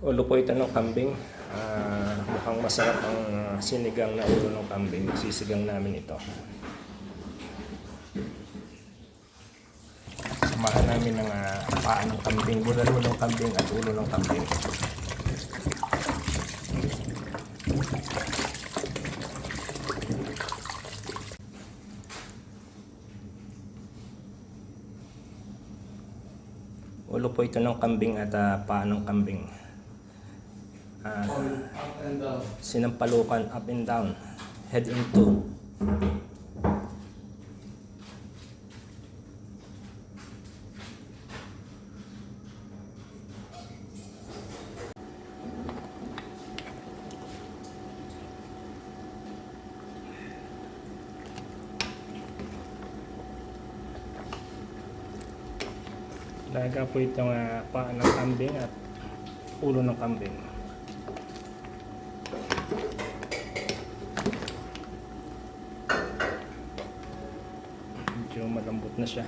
Ulo po ito ng kambing. Mukhang masarap ang sinigang na ulo ng kambing. Sisigang namin ito. Samahan namin ng paa ng kambing, bulalo ng kambing at ulo ng kambing. Ulo po ito ng kambing at paa ng kambing. Up and down. Sinampalukan up and down, head into. Laga po itong paa ng kambing at ulo ng kambing. Medyo malambot na siya.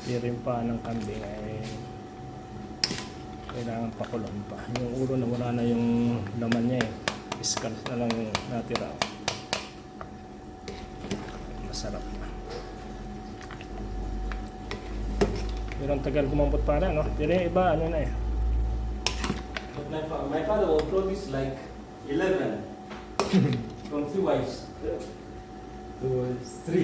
Pero yung paa ng kambing ay kailangan pakuloan pa. Yung ulo na wala na yung laman niya eh. Scalp na lang yung natira. Masarap na. Pero ang tagal kumambot para, no? Pero yung iba, ano na eh. But my father was promised like 11 from 3 wives. 2 wives, 3.